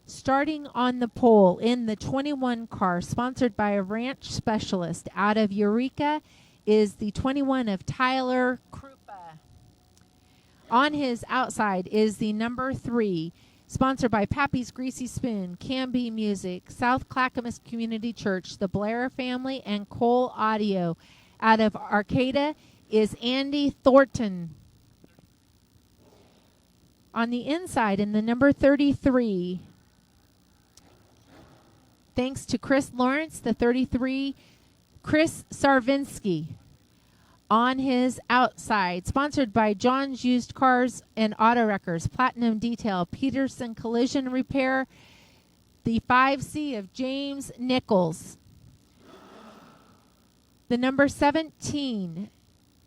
Starting on the pole in the 21 car, sponsored by a ranch specialist out of Eureka, is the 21 of Tyler Krupa. On his outside is the number 3, sponsored by Pappy's Greasy Spoon, Canby Music, South Clackamas Community Church, the Blair family, and Cole Audio. Out of Arcata is Andy Thornton. On the inside, in the number 33, thanks to Chris Lawrence, the 33, Chris Sarvinsky. On his outside, sponsored by John's Used Cars and Auto Wreckers, Platinum Detail, Peterson Collision Repair, the 5C of James Nichols. The number 17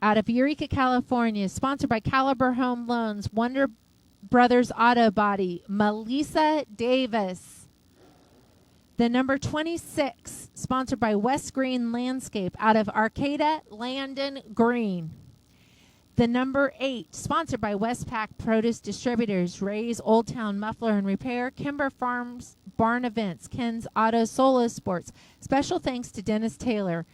out of Eureka, California, sponsored by Caliber Home Loans, Wonder Brothers Auto Body, Melissa Davis. The number 26, sponsored by West Green Landscape out of Arcata, Landon Green. The number 8, sponsored by Westpac Produce Distributors, Ray's Old Town Muffler and Repair, Kimber Farms Barn Events, Ken's Auto Solo Sports. Special thanks to Dennis Taylor.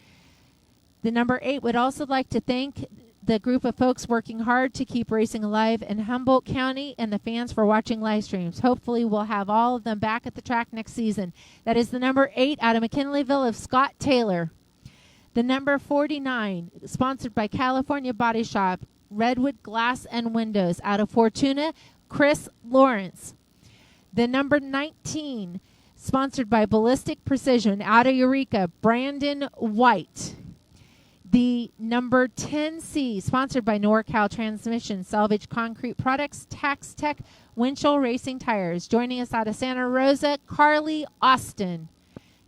The number 8 would also like to thank the group of folks working hard to keep racing alive in Humboldt County and the fans for watching live streams. Hopefully we'll have all of them back at the track next season. That is the number 8 out of McKinleyville of Scott Taylor. The number 49, sponsored by California Body Shop, Redwood Glass and Windows out of Fortuna, Chris Lawrence. The number 19, sponsored by Ballistic Precision out of Eureka, Brandon White. The number 10C, sponsored by NorCal Transmission, Salvage Concrete Products, Tax Tech, Winchell Racing Tires. Joining us out of Santa Rosa, Carly Austin.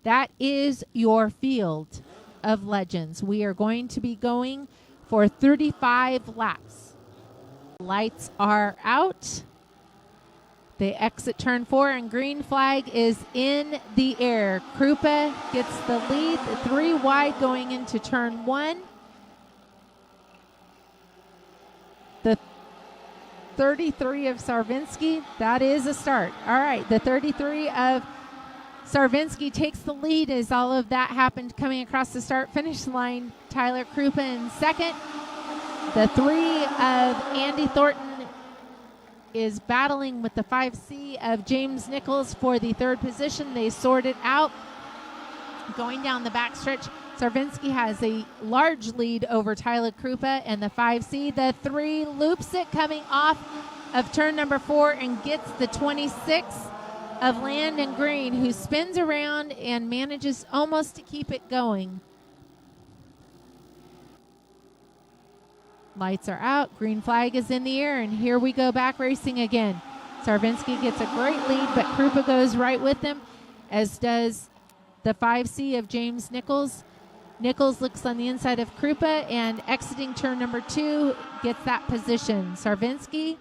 That is your field of legends. We are going to be going for 35 laps. Lights are out. They exit turn 4 and green flag is in the air. Krupa gets the lead, 3 wide going into turn 1. The 33 of Sarvinsky, that is a start. All right, the 33 of Sarvinsky takes the lead as all of that happened coming across the start-finish line. Tyler Krupa in second. The 3 of Andy Thornton is battling with the 5C of James Nichols for the 3rd position. They sort it out. Going down the backstretch, Sarvinsky has a large lead over Tyler Krupa and the 5C. The 3 loops it coming off of turn number 4 and gets the 26 of Landon Green, who spins around and manages almost to keep it going. Lights are out. Green flag is in the air, and here we go back racing again. Sarvinsky gets a great lead, but Krupa goes right with him, as does the 5C of James Nichols. Nichols looks on the inside of Krupa, and exiting turn number 2 gets that position. Sarvinsky,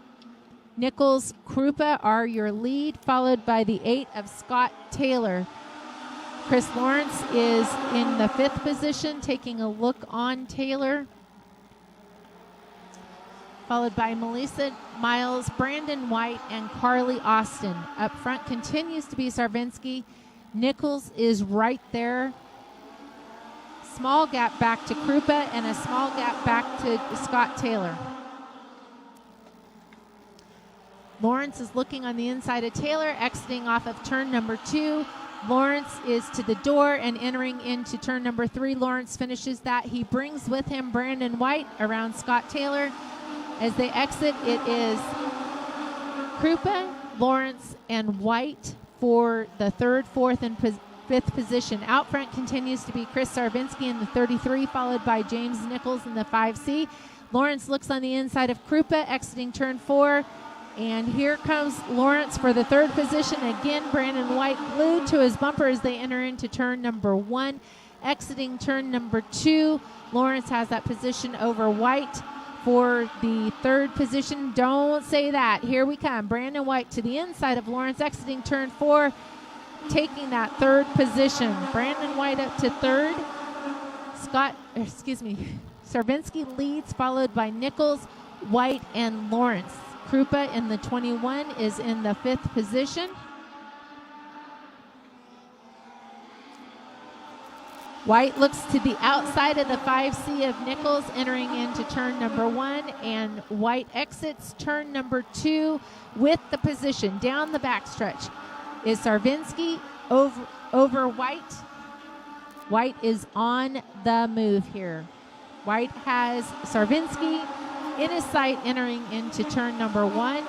Nichols, Krupa are your lead, followed by the 8 of Scott Taylor. Chris Lawrence is in the 5th position, taking a look on Taylor, followed by Melissa Miles, Brandon White, and Carly Austin. Up front continues to be Sarvinsky. Nichols is right there. Small gap back to Krupa and a small gap back to Scott Taylor. Lawrence is looking on the inside of Taylor, exiting off of turn number 2. Lawrence is to the door and entering into turn number 3. Lawrence finishes that. He brings with him Brandon White around Scott Taylor. As they exit, it is Krupa, Lawrence, and White for the 3rd, 4th, and 5th position. Out front continues to be Chris Sarvinsky in the 33, followed by James Nichols in the 5C. Lawrence looks on the inside of Krupa, exiting turn 4. And here comes Lawrence for the 3rd position. Again, Brandon White glued to his bumper as they enter into turn number 1. Exiting turn number 2, Lawrence has that position over White for the 3rd position. Don't say that. Here we come. Brandon White to the inside of Lawrence, exiting turn 4, taking that 3rd position. Brandon White up to 3rd. Sarvinsky leads, followed by Nichols, White, and Lawrence. Krupa in the 21 is in the 5th position. White looks to the outside of the 5C of Nichols, entering into turn number 1, and White exits turn number 2 with the position. Down the backstretch is Sarvinsky over White. White is on the move here. White has Sarvinsky in his sight, entering into turn number 1.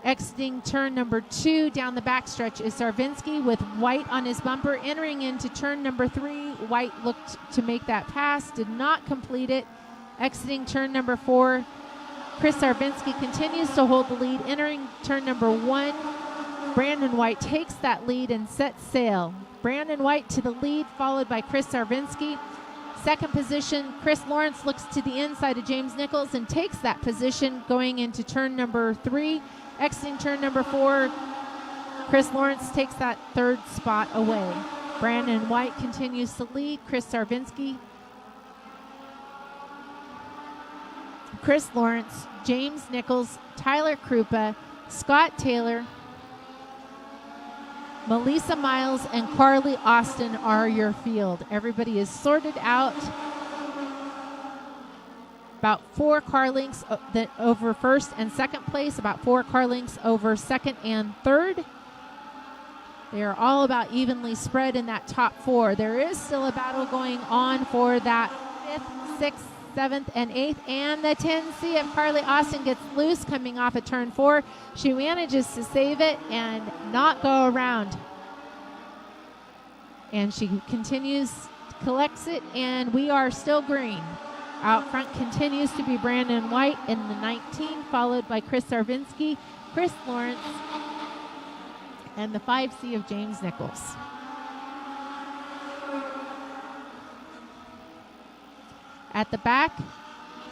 Exiting turn number 2, down the backstretch is Sarvinsky with White on his bumper. Entering into turn number 3, White looked to make that pass, did not complete it. Exiting turn number 4, Chris Sarvinsky continues to hold the lead. Entering turn number 1, Brandon White takes that lead and sets sail. Brandon White to the lead, followed by Chris Sarvinsky. Second position, Chris Lawrence looks to the inside of James Nichols and takes that position going into turn number 3. Exiting turn number 4, Chris Lawrence takes that third spot away. Brandon White continues to lead. Chris Sarvinsky, Chris Lawrence, James Nichols, Tyler Krupa, Scott Taylor, Melissa Miles, and Carly Austin are your field. Everybody is sorted out. About 4 car lengths over first and second place, about 4 car lengths over second and third. They are all about evenly spread in that top 4. There is still a battle going on for that 5th, 6th, 7th, and 8th. And the 10C of Carly Austin gets loose coming off at turn 4. She manages to save it and not go around. And she continues, collects it, and we are still green. Out front continues to be Brandon White in the 19, followed by Chris Sarvinsky, Chris Lawrence, and the 5C of James Nichols. At the back,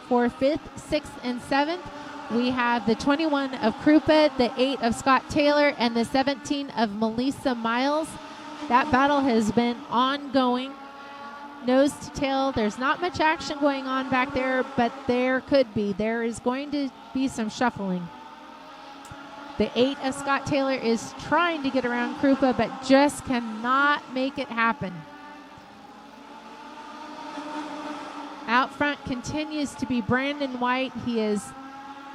for 5th, 6th, and 7th, we have the 21 of Krupa, the 8 of Scott Taylor, and the 17 of Melissa Miles. That battle has been ongoing. Nose to tail. There's not much action going on back there, but there could be. There is going to be some shuffling. The 8 of Scott Taylor is trying to get around Krupa, but just cannot make it happen. Out front continues to be Brandon White. He is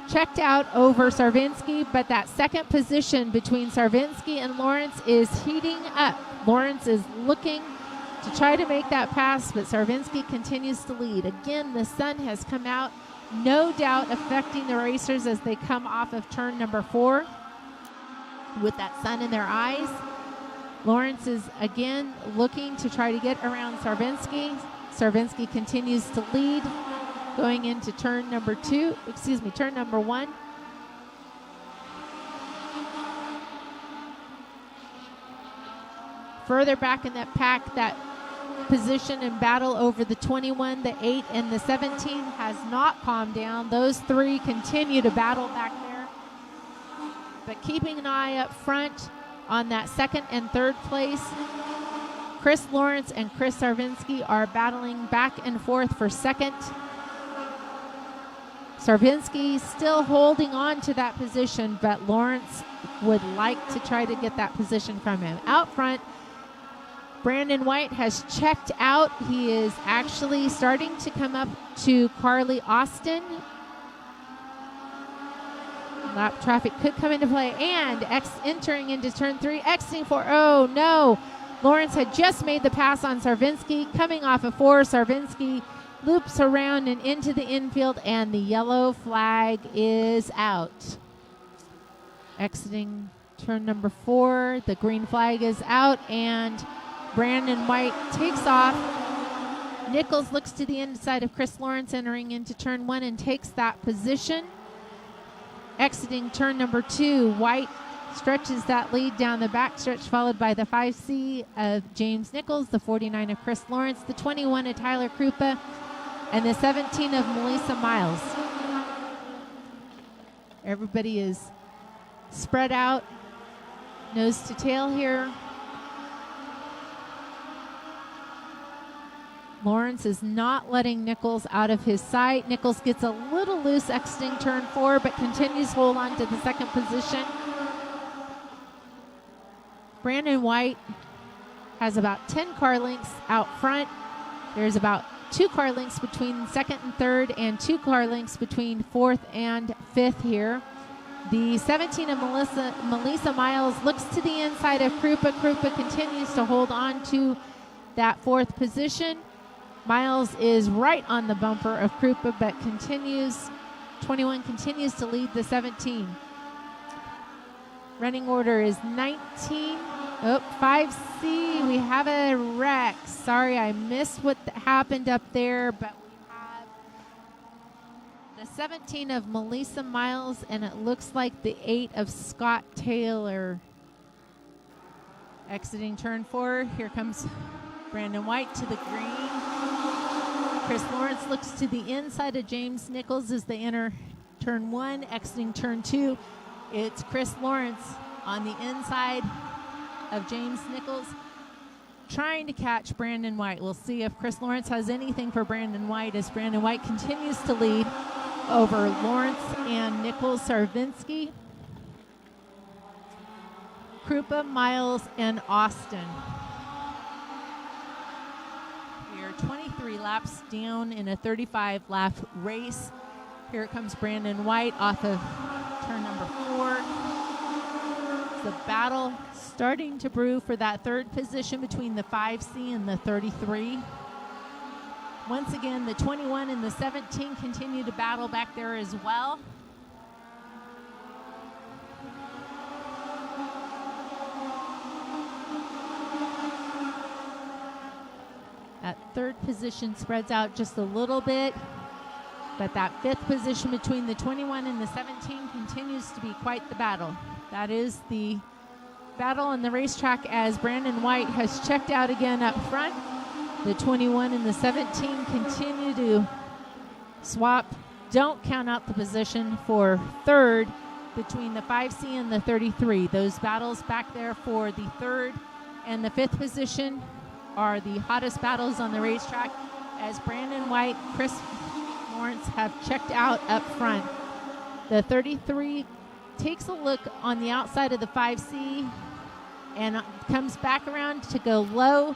checked out over Sarvinsky, but that second position between Sarvinsky and Lawrence is heating up. Lawrence is looking to try to make that pass, but Sarvinsky continues to lead. Again, the sun has come out, no doubt affecting the racers as they come off of turn number 4 with that sun in their eyes. Lawrence is again looking to try to get around Sarvinsky. Sarvinsky continues to lead going into turn number 1. Further back in that pack, that position and battle over the 21, the 8, and the 17 has not calmed down. Those 3 continue to battle back there. But keeping an eye up front on that second and third place, Chris Lawrence and Chris Sarvinsky are battling back and forth for second. Sarvinsky still holding on to that position, but Lawrence would like to try to get that position from him. Out front, Brandon White has checked out. He is actually starting to come up to Carly Austin. Lap traffic could come into play, and entering into turn 3, exiting 4. Oh no! Lawrence had just made the pass on Sarvinsky. Coming off of 4, Sarvinsky loops around and into the infield, and the yellow flag is out. Exiting turn number 4, the green flag is out, and Brandon White takes off. Nichols looks to the inside of Chris Lawrence, entering into turn 1, and takes that position. Exiting turn number 2, White stretches that lead down the backstretch, followed by the 5C of James Nichols, the 49 of Chris Lawrence, the 21 of Tyler Krupa, and the 17 of Melissa Miles. Everybody is spread out, nose to tail here. Lawrence is not letting Nichols out of his sight. Nichols gets a little loose exiting turn 4, but continues to hold on to the second position. Brandon White has about 10 car lengths out front. There's about 2 car lengths between second and third, and 2 car lengths between fourth and fifth here. The 17 of Melissa Miles looks to the inside of Krupa. Krupa continues to hold on to that fourth position. Miles is right on the bumper of Krupa, but 21 continues to lead the 17. Running order is 19. 5C, we have a wreck. Sorry, I missed what happened up there, but we have the 17 of Melissa Miles, and it looks like the 8 of Scott Taylor. Exiting turn 4, here comes Brandon White to the green. Chris Lawrence looks to the inside of James Nichols as they enter turn 1. Exiting turn 2, it's Chris Lawrence on the inside of James Nichols, trying to catch Brandon White. We'll see if Chris Lawrence has anything for Brandon White as Brandon White continues to lead over Lawrence and Nichols Sarvinsky, Krupa, Miles, and Austin. We are 23 laps down in a 35-lap race. Here comes Brandon White off of turn number 4. The battle starting to brew for that third position between the 5C and the 33. Once again, the 21 and the 17 continue to battle back there as well. That third position spreads out just a little bit, but that fifth position between the 21 and the 17 continues to be quite the battle. That is the battle on the racetrack as Brandon White has checked out again up front. The 21 and the 17 continue to swap. Don't count out the position for third between the 5C and the 33. Those battles back there for the third and the fifth position are the hottest battles on the racetrack as Brandon White, Chris Lawrence have checked out up front. The 33 takes a look on the outside of the 5C and comes back around to go low.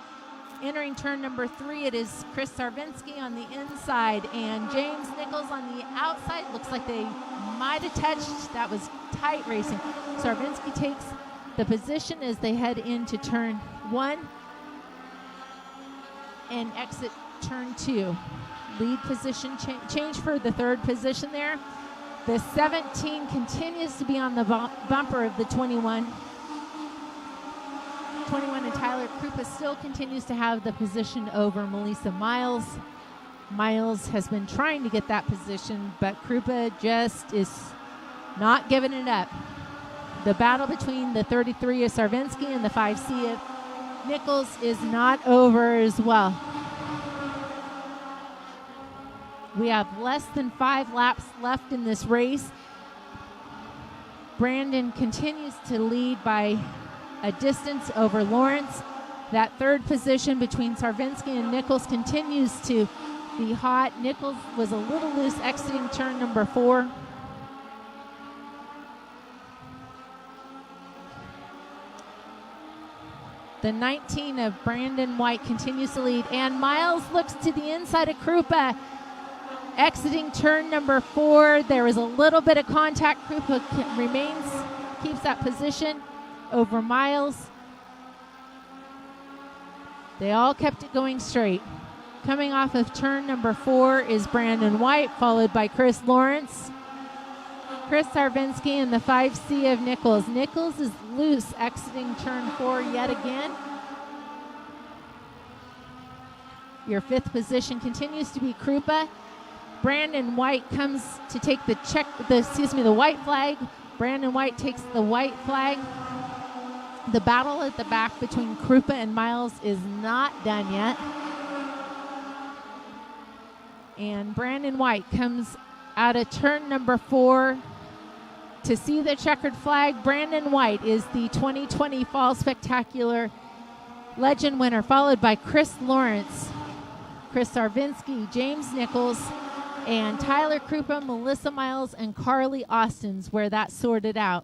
Entering turn number 3, it is Chris Sarvinsky on the inside and James Nichols on the outside. Looks like they might have touched. That was tight racing. Sarvinsky takes the position as they head into turn 1 and exit turn 2. Lead position change for the third position there. The 17 continues to be on the bumper of the 21. 21 and Tyler Krupa still continues to have the position over Melissa Miles. Miles has been trying to get that position, but Krupa just is not giving it up. The battle between the 33 of Sarvinsky and the 5C of Nichols is not over as well. We have less than 5 laps left in this race. Brandon continues to lead by a distance over Lawrence. That third position between Sarvinsky and Nichols continues to be hot. Nichols was a little loose exiting turn number 4. The 19 of Brandon White continues to lead, and Miles looks to the inside of Krupa. Exiting turn number 4, there is a little bit of contact. Krupa keeps that position over Miles. They all kept it going straight. Coming off of turn number 4 is Brandon White, followed by Chris Lawrence, Chris Sarvinsky, and the 5C of Nichols. Nichols is loose exiting turn 4 yet again. Your 5th position continues to be Krupa. Brandon White comes to take the white flag. Brandon White takes the white flag. The battle at the back between Krupa and Miles is not done yet. And Brandon White comes out of turn number 4 to see the checkered flag. Brandon White is the 2020 Fall Spectacular Legend winner, followed by Chris Lawrence, Chris Sarvinsky, James Nichols, and Tyler Krupa, Melissa Miles, and Carly Austin's where that sorted out.